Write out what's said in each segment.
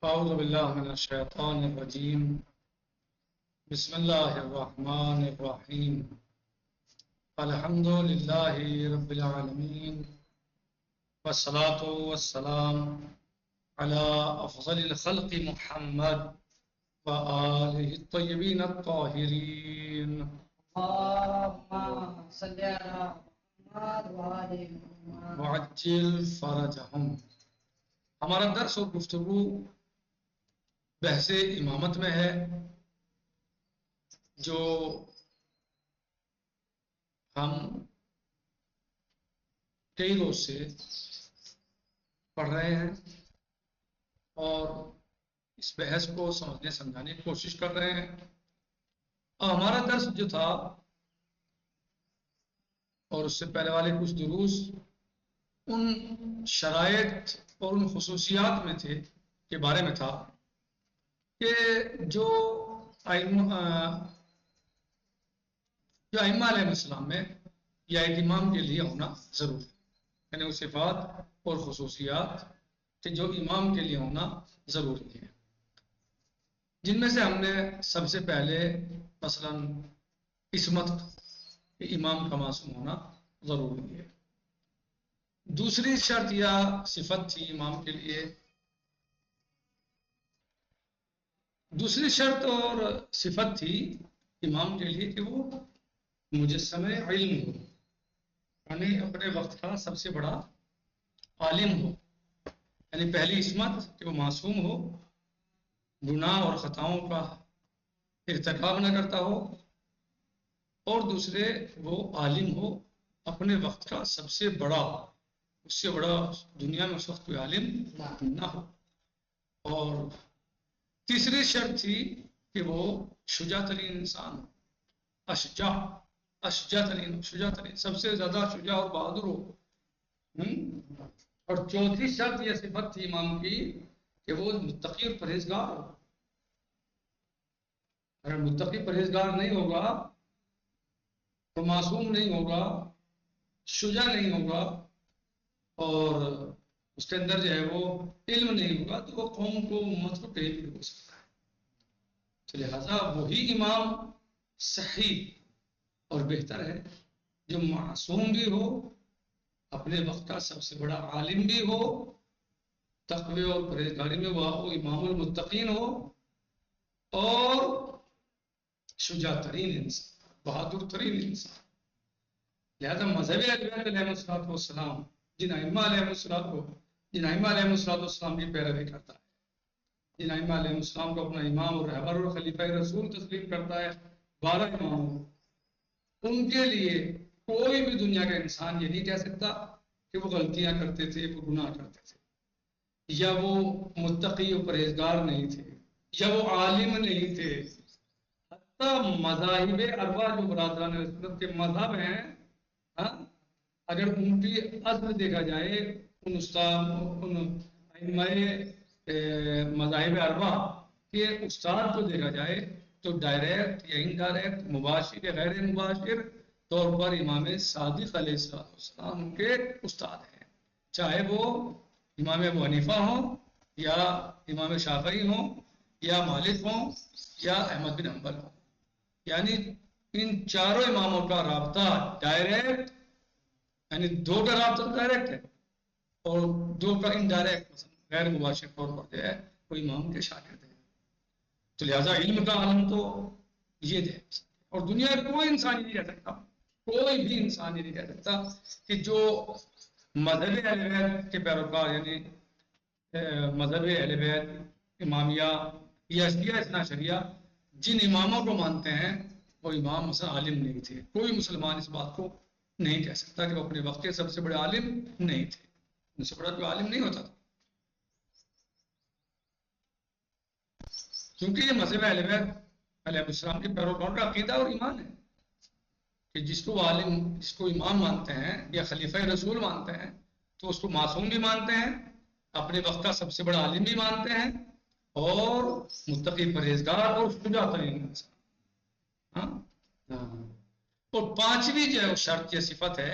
أعوذ بالله من الشيطان الرجيم. بسم الله الرحمن الرحيم. الحمد لله رب العالمين، والصلاة والسلام على أفضل الخلق محمد وآله الطيبين الطاهرين. اللهم صل على محمد وآل محمد. وعجل فرجهم. ہمارا درس اور گفتگو بحث امامت میں ہے، جو ہم کئی روز سے پڑھ رہے ہیں اور اس بحث کو سمجھنے سمجھانے کی کوشش کر رہے ہیں. اور ہمارا درس جو تھا اور اس سے پہلے والے کچھ دروس ان شرائط اور ان خصوصیات میں تھے کے بارے میں تھا کہ جو ائمہ علیہ السلام میں یا ایک امام کے لیے ہونا ضروری ہے، یعنی وہ صفات اور خصوصیات کہ جو امام کے لیے ہونا ضروری ہے، جن میں سے ہم نے سب سے پہلے مثلا عصمت، امام کا معصوم ہونا ضروری ہے. دوسری شرط یا صفت تھی امام کے لیے، دوسری شرط اور صفت تھی امام کے لیے کہ وہ مجسم علم ہو، یعنی اپنے وقت کا سب سے بڑا عالم ہو. یعنی پہلی عصمت کہ وہ معصوم ہو، گناہ اور خطاؤں کا ارتکاب نہ کرتا ہو، اور دوسرے وہ عالم ہو، اپنے وقت کا سب سے بڑا، اس سے بڑا دنیا میں اس وقت کوئی عالم نہ ہو. اور تیسری شرط تھی کہ وہ شجاع ترین انسان ہو، اشجاع ترین سب سے زیادہ شجاع اور بہادر ہو. اور چوتھی شرط یہ صفت تھی امام کی کہ وہ متقی اور پرہیزگار ہو. اگر متقی پرہیزگار نہیں ہوگا تو معصوم نہیں ہوگا، شجاع نہیں ہوگا، اور اس کے اندر جو ہے وہ علم نہیں ہوگا، تو وہ قوم کو امت کو کہیں بھی ہو سکتا ہے. تو لہٰذا وہی امام صحیح اور بہتر ہے جو معصوم بھی ہو، اپنے وقت کا سب سے بڑا عالم بھی ہو، تقوی اور پرہیزگاری میں وہ امام المتقین ہو، اور شجاع ترین انسان، بہادر ترین انسان. لہذا مذہب اہل بیت علیہ السلام جن ائمہ علیہ السلام کی پیروی کرتا ہے، جن ائمہ علیہ السلام کو اپنا امام اور رہبر اور خلیفہ رسول تسلیم کرتا ہے، 12 اماموں، ان کے لیے کوئی بھی دنیا کا انسان یہ نہیں کہہ سکتا کہ وہ غلطیاں کرتے تھے، وہ گناہ کرتے تھے، یا وہ متقی و پرہیزگار نہیں تھے، یا وہ عالم نہیں تھے. حتیٰ مذاہب اربع جو برادران رسولت کے مذہب ہیں، اگر ان کی اصل دیکھا جائے، ان ائمہ مذاہب اربع کے استاد کو دیکھا جائے تو ڈائریکٹ یا انڈائریکٹ، مباشر یا غیر مباشر طور پر امام صادق علیہ السلام کے استاد ہیں، چاہے وہ امام ابو حنیفہ ہوں یا امام شافعی ہوں یا مالک ہوں یا احمد بن حنبل ہوں. یعنی ان چاروں اماموں کا رابطہ ڈائریکٹ، یعنی دو کا رابطہ تو ڈائریکٹ ہے اور دو کا انڈائریکٹ، مثلا غیر مباشر طور پر جو ہے وہ امام کے شاگرد ہیں. تو لہٰذا علم کا عالم تو یہ ہے. اور دنیا میں کوئی انسان یہ نہیں کہہ سکتا، کوئی بھی انسان یہ نہیں کہہ سکتا کہ جو مذہب اہل بیت کے پیروکار، یعنی مذہب اہل بیت امامیہ یا شیعہ اثنا شریعہ جن اماموں کو مانتے ہیں وہ امام مثلا عالم نہیں تھے. کوئی مسلمان اس بات کو نہیں کہہ سکتا کہ وہ اپنے وقت کے سب سے بڑے عالم نہیں تھے، ان سے بڑا کوئی عالم نہیں ہوتا تھا. کیونکہ یہ مذہب اہل بیت علیہ السلام کے پیروکاروں کا عقیدہ اور ایمان ہے کہ جس کو عالم، جس کو امام مانتے ہیں یا خلیفہ رسول مانتے ہیں تو اس کو معصوم بھی مانتے ہیں، اپنے وقت کا سب سے بڑا عالم بھی مانتے ہیں، اور متقی پرہیزگار اور شجاع ترین انسان. اور پانچویں جو ہے شرط یا صفت ہے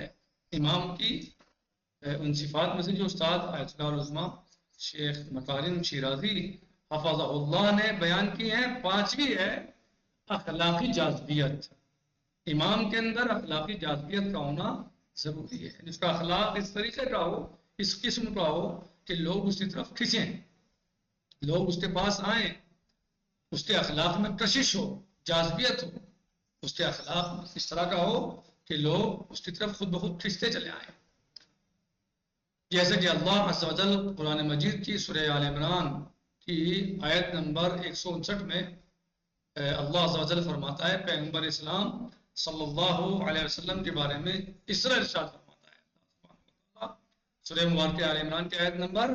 امام کی، ان صفات میں سے جو استاد آیت اللہ العظمیٰ شیخ مکارم شیرازی حفظہ اللہ نے بیان کی ہیں. پانچویں ہے اخلاقی جاذبیت. امام کے اندر اخلاقی جاذبیت کا ہونا ضروری ہے. جس کا اخلاق اس طریقے کا ہو, اس قسم کا ہو کہ لوگ اس کی طرف کھنچیں, لوگ اس کے پاس آئیں, اس کے اخلاق میں کشش ہو, جاذبیت ہو, اس کے اخلاق اس طرح کا ہو کہ لوگ اس کی طرف خود بخود کھنچتے چلے آئیں. جیسے کہ اللہ عز و جل قرآن مجید کی سورہ آل عمران کی آیت نمبر 159 میں اللہ عز و جل فرماتا ہے, پیغمبر اسلام صلی اللہ علیہ وسلم کے بارے میں اس طرح ارشاد فرماتا ہے. سورہ مبارکہ آل عمران کی آیت نمبر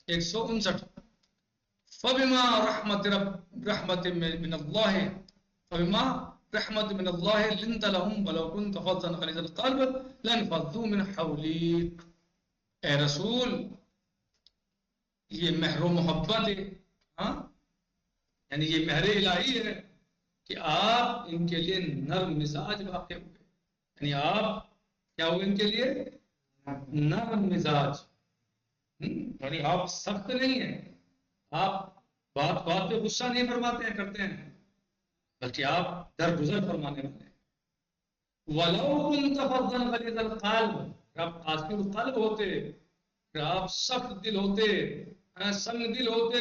159, فَبِمَا رَحْمَةٍ مِّنَ اللَّهِ فَبِمَا رَحْمَةٍ مِّنَ اللَّهِ لِنْتَ لَهُمْ وَلَوْ كُنْتَ فَظًّا غَلِيظَ الْقَلْبِ لَانفَضُّوا مِنْ حَوْلِكَ. اے رسول, یہ مہر و محبت ہے, ہاں, یعنی یہ مہر الہی ہے کہ آپ ان کے لیے نرم مزاج واقع ہوئے. یعنی آپ کیا ہوئے ان کے لیے نرم مزاج, یعنی آپ سخت نہیں ہیں, آپ بات بات پہ غصہ نہیں فرماتے ہیں کرتے ہیں, بلکہ آپ درگزر فرمانے والے ہیں. وَلَوْ كُنْتَ فَظًّا غَلِيظَ الْقَلْبِ, آپ قاسي القلب ہوتے, کہ آپ سخت دل ہوتے, سنگ دل ہوتے,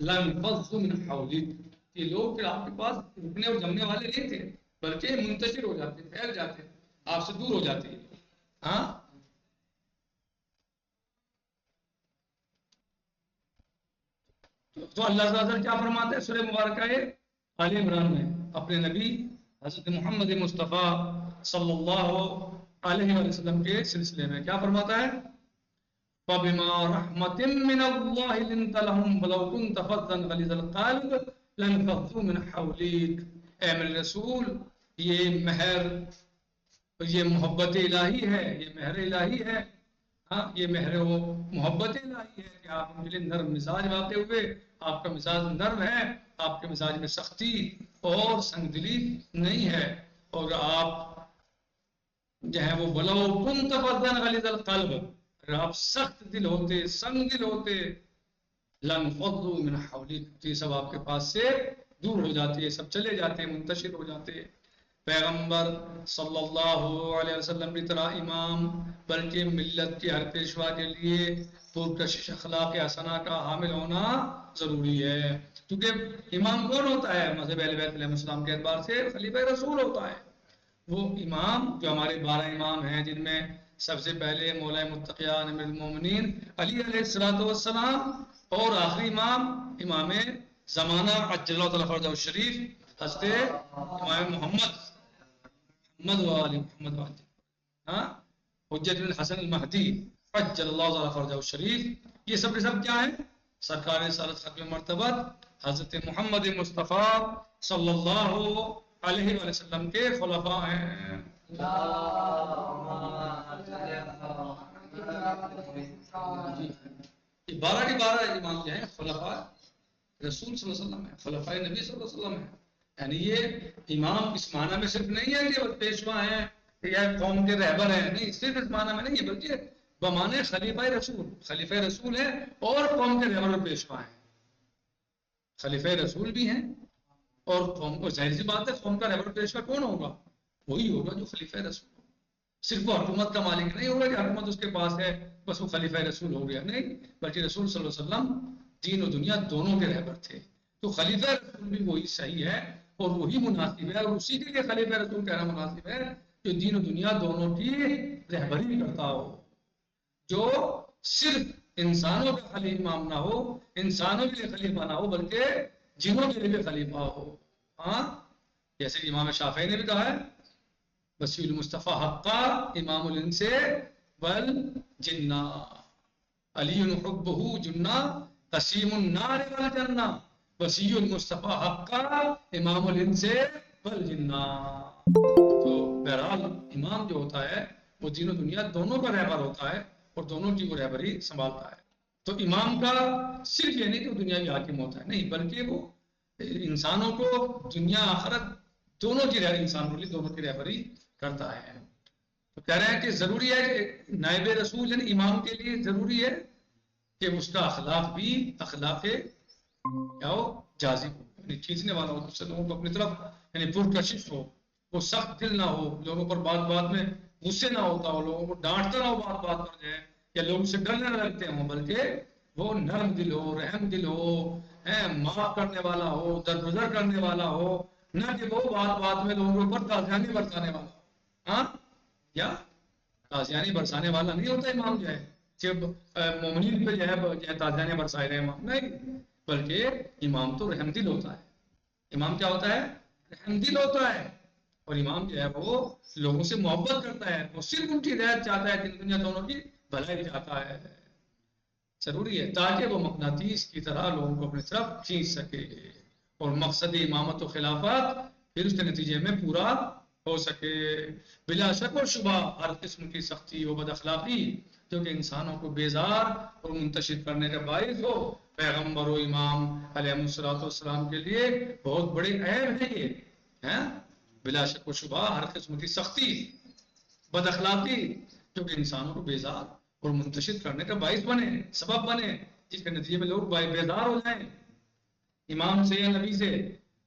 لَانفَضُّوا مِنْ حَوْلِكَ, یہ لوگ پھر آپ کے پاس رکنے اور جمنے والے نہیں تھے, بلکہ منتشر ہو جاتے, پھیل جاتے, آپ سے دور ہو جاتے. ہاں, تو اللہ تعالیٰ کیا فرماتے ہیں سورہ مبارکہ آل عمران میں اپنے نبی حضرت محمد مصطفیٰ صلی اللہ علیہ وسلم کے سلسلے میں کیا فرماتا ہے, فَبِمَا رَحْمَةٍ مِّنَ اللَّهِ لِنْتَ لَهُمْ وَلَوْ كُنْتَ فَظًّا غَلِيظَ الْقَلْبِ لَانفَضُّوا مِنْ حَوْلِكَ. اے میرے رسول, یہ مہر, یہ محبت الہی ہے, یہ مہر الہی ہے, ہاں, یہ مہر و محبت الہی ہے کہ آپ ان کے لیے نرم مزاج واقع ہوئے. آپ کا مزاج نرم ہے, آپ کے مزاج میں سختی اور سنگ دلی نہیں ہے, اور آپ جو ہے وہ وَلَوْ كُنْتَ فَظًّا غَلِيظَ الْقَلْبِ, اگر آپ سخت دل ہوتے, سنگ دل ہوتے, لَانفَضُّوا مِنْ حَوْلِكَ, یہ سب آپ کے پاس سے دور ہو جاتے, سب چلے جاتے, منتشر ہو جاتے. پیغمبر صلی اللہ علیہ وسلم کی طرح امام, بلکہ ملت کے ہر پیشوا کے لیے پرکشش اخلاق حسنہ کا حامل ہونا ضروری ہے. کیونکہ امام کون ہوتا ہے مذہب اہل بیت علیہ السلام کے اعتبار سے؟ خلیفہ رسول ہوتا ہے. وہ امام جو ہمارے 12 امام ہیں, جن میں سب سے پہلے مولا متقیان امیر المومنین علی علیہ السلام, اور آخری امام امام زمانہ عجل اللہ تعالی فرجہ الشریف حضرت امام محمد والی محمد والی, ہاں, حجت بن حسن المہدی عجل اللہ تعالی فرجہ الشریف. یہ سب کے سب کیا ہیں؟ سرکار رسالت ختم مرتبت حضرت محمد مصطفیٰ صلی اللہ علیہ وسلم کے خلفاء ہیں. یہ 12 کے 12 امام جو ہیں خلفاء رسول صلی اللہ علیہ وسلم ہیں, خلفاء نبی صلی اللہ علیہ وسلم ہیں. یعنی یہ امام اس معنی میں صرف نہیں ہے کہ وہ پیشوا ہیں یا قوم کے رہبر ہیں, نہیں, صرف اس معنی میں نہیں ہے, بلکہ بمانے خلیفہ رسول, خلیفہ رسول ہیں اور قوم کے رہبر اور پیشوا ہیں. خلیفہ رسول بھی ہیں اور قوم کو, ظاہر سی بات ہے قوم کا رہبر پیشوا کون ہوگا؟ وہی ہوگا جو خلیفہ رسول ہوگا. صرف وہ حکومت کا مالک نہیں ہوگا کہ حکومت اس کے پاس ہے بس وہ خلیفہ رسول ہو گیا, نہیں, بلکہ رسول صلی اللہ علیہ وسلم دین و دنیا دونوں کے رہبر تھے. تو خلیفہ رسول بھی وہی صحیح ہے اور وہی مناسب ہے, اور اسی کے لیے خلیفہ رسول کہنا مناسب ہے جو دین و دنیا دونوں کی رہبری کرتا ہو, جو صرف انسانوں کا خلیفہ امام نہ ہو, انسانوں کے لیے خلیفہ نہ ہو, بلکہ جنوں کے لیے خلیفہ ہو. ہاں, جیسے امام شافعی نے بھی کہا ہے, وسیع المصطفیٰ حقا امام الانس والجنہ, علی حبہ جنہ قسیم النار والجنہ, وسیع المصطفیٰ حقا امام الانس والجنہ. تو بہرحال امام جو ہوتا ہے وہ دین و دنیا دونوں کا رہبر ہوتا ہے اور دونوں کی وہ رہبری سنبھالتا ہے. تو امام کا صرف یہ نہیں کہ وہ دنیاوی حاکم ہوتا ہے, نہیں, بلکہ وہ انسانوں کو دنیا آخرت دونوں کی انسان کے لیے دونوں کی رہبری کرتا ہے. تو کہہ رہے ہیں کہ ضروری ہے کہ نائب رسول یعنی امام کے لیے ضروری ہے کہ اس کا اخلاق بھی اخلاق کیا ہو؟ جازب ہو، یعنی کھینچنے والا ہو دوسرے لوگوں کو اپنی طرف، یعنی پرکشش ہو، وہ سخت دل نہ ہو، لوگوں پر بات بات میں غصے نہ ہوتا ہو، لوگوں کو ڈانٹتا نہ ہو بات بات پر جو ہے، یا لوگوں سے ڈرنے نہ لگتے ہوں، بلکہ وہ نرم دل ہو، رحم دل ہو، معاف کرنے والا ہو، درگزر کرنے والا ہو، نہ کہ وہ بات بات میں لوگوں کے اوپر تازیانی برسانے والا ہو۔ ہاں، یا تازیانی برسانے والا نہیں ہوتا امام جو ہے، جب مومنین پہ جو ہے تازیانی برسائے رہے امام، نہیں، بلکہ امام تو رحم دل ہوتا ہے۔ امام کیا ہوتا ہے؟ رحم دل ہوتا ہے، اور امام جو ہے وہ لوگوں سے محبت کرتا ہے، وہ صرف ان کی ہدایت چاہتا ہے، دن دنیا دونوں کی بھلائی چاہتا ہے۔ ضروری ہے تاکہ وہ مقناطیس کی طرح لوگوں کو اپنی طرف کھینچ سکے، اور مقصد امامت و خلافت پھر اس کے نتیجے میں پورا ہو سکے۔ بلا شک و شبہ ہر قسم کی سختی و بد اخلاقی جو کہ انسانوں کو بیزار اور منتشر کرنے کا باعث ہو، پیغمبر و امام علیہ الصلوۃ والسلام کے لیے بہت بڑے عیب ہے یہ، ہیں؟ بلا شک و شبہ ہر قسم کی سختی، بد اخلاقی جو کہ انسانوں کو بیزار اور منتشر کرنے کا باعث بنے، سبب بنے، جس کے نتیجے میں لوگ بیزار ہو جائیں امام سے یا نبی سے،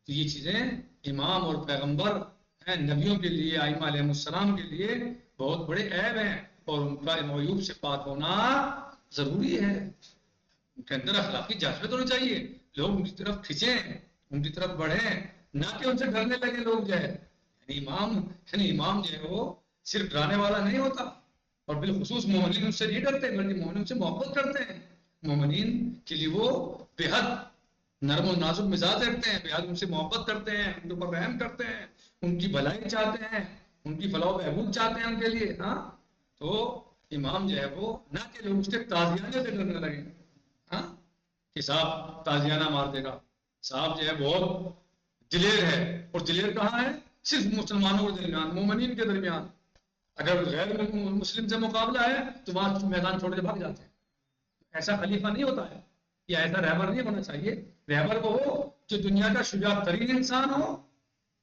تو یہ چیزیں امام اور پیغمبر ہیں، نبیوں کے لیے، ائمہ علیہ السلام کے لیے بہت بڑے عیب ہیں، اور ان کا ان عیوب سے پاک ہونا ضروری ہے۔ ان کے اندر اخلاقی جذبات ہونا چاہیے، لوگ ان کی طرف کھنچیں، ان کی طرف بڑھیں، نہ کہ ان سے ڈرنے لگے لوگ جو ہے۔ یعنی امام جو ہے وہ صرف ڈرانے والا نہیں ہوتا، اور بالخصوص مومنین ان سے نہیں ڈرتے، بلکہ مومنین سے محبت کرتے ہیں، مومنین کے لیے وہ بے حد نرم و نازک مزاج رکھتے ہیں، بے حد ان سے محبت کرتے ہیں، ان کے اوپر رحم کرتے ہیں، ان کی بھلائی چاہتے ہیں، ان کی فلاح و بہبود چاہتے ہیں ان کے لیے۔ ہاں، تو امام جو ہے وہ نہ کہ لوگ اس کے تازیانے سے ڈرنے لگیں، ہاں، کہ صاحب تازیانہ مار دے گا، صاحب جو ہے بہت دلیر ہے، اور دلیر کہاں ہے؟ صرف مسلمانوں کے درمیان، مومنین کے درمیان، اگر غیر مسلم سے مقابلہ ہے تو وہاں میدان چھوڑ کے بھاگ جاتے ہیں۔ ایسا خلیفہ نہیں ہوتا ہے، یا ایسا رہبر نہیں ہونا چاہیے۔ رہبر وہ ہو جو دنیا کا شجاع ترین انسان ہو۔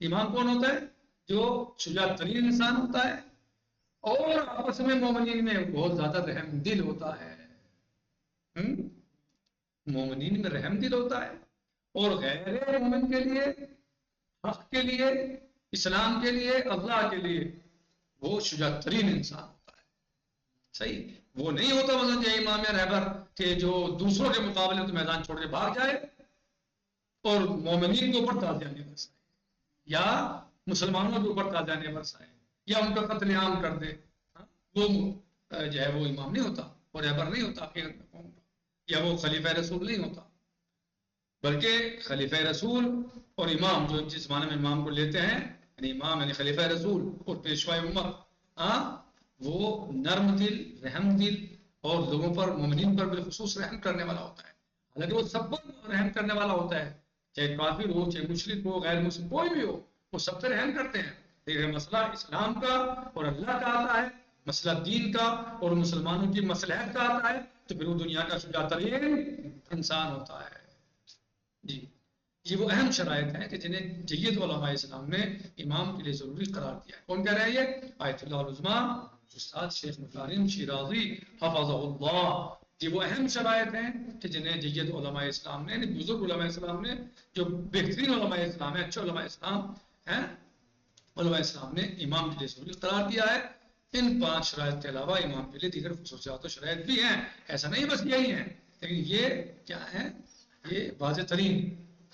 امام کون ہوتا ہے؟ جو شجاع ترین انسان ہوتا ہے، اور آپس میں مومنین میں بہت زیادہ رحم دل ہوتا ہے۔ مومنین میں رحم دل ہوتا ہے، اور غیر مومن کے لیے، حق کے لیے، اسلام کے لیے، اللہ کے لیے وہ شجاع ترین انسان ہوتا ہے۔ صحیح، وہ نہیں ہوتا مثلا جو امام یا رہبر کہ جو دوسروں کے مقابلے تو میدان چھوڑ کے بھاگ جائے اور مومنین کے اوپر تازیانے برسائے، یا مسلمانوں کے اوپر تازیانے برسائے، یا ان کا قتل عام کر دے، وہ جو ہے وہ امام نہیں ہوتا، اور رہبر نہیں ہوتا حقیقت میں قوم کا، یا وہ خلیفہ رسول نہیں ہوتا۔ بلکہ خلیفہ رسول اور امام جو جس زمانے میں امام کو لیتے ہیں، یعنی امام یعنی خلیفہ رسول اور پیشوائے امت، وہ نرم دل، رحم دل، اور لوگوں پر، مومنین پر بالخصوص رحم کرنے والا ہوتا ہے۔ حالانکہ وہ سب پر رحم کرنے والا ہوتا ہے، چاہے کافر ہو، چاہے مشرک ہو، غیر مسلم کوئی بھی ہو، وہ سب سے رحم کرتے ہیں۔ لیکن مسئلہ اسلام کا اور اللہ کا آتا ہے، مسئلہ دین کا اور مسلمانوں کی مصلحت کا آتا ہے، تو پھر وہ دنیا کا شجاع ترین انسان ہوتا ہے۔ جی، یہ وہ اہم شرائط ہیں کہ جنہیں جید علماء اسلام نے امام کے لیے ضروری قرار دیا ہے۔ کون کہہ رہے ہیں یہ؟ آیت اللہ العظمیٰ استاد شیخ مکارم شیرازی حفظہ اللہ۔ یہ وہ اہم شرائط ہیں کہ جنہیں جید علماء اسلام نے، یعنی بزرگ علماء اسلام نے، جو بہترین علماء اسلام ہیں، اچھے علماء اسلام ہیں، علماء اسلام نے امام کے لیے ضروری قرار دیا ہے۔ ان 5 شرائط کے علاوہ امام کے لیے دیگر خصوصیات و شرائط بھی ہیں، ایسا نہیں بس یہی ہیں، لیکن یہ کیا ہیں؟ یہ واضح ترین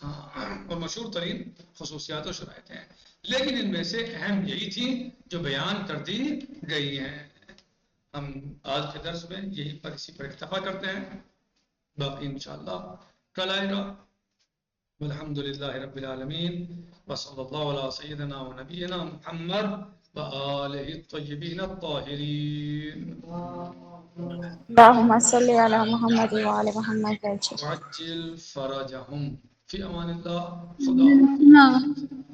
اور مشہور ترین خصوصیات و شرائط ہیں، لیکن ان میں سے اہم یہی تھی جو بیان کر دی گئی ہیں۔ ہم آج کے درس میں یہی پر اسی پر اکتفا کرتے ہیں، باقی انشاءاللہ کل آئے گا۔ والحمدللہ رب العالمین، وصلی اللہ علی سیدنا و نبینا محمد وآلہ الطیبین الطاہرین۔ اللهم صل على محمد وعلى محمد وعجل فرجهم فی امان اللہ۔ خدا حافظ۔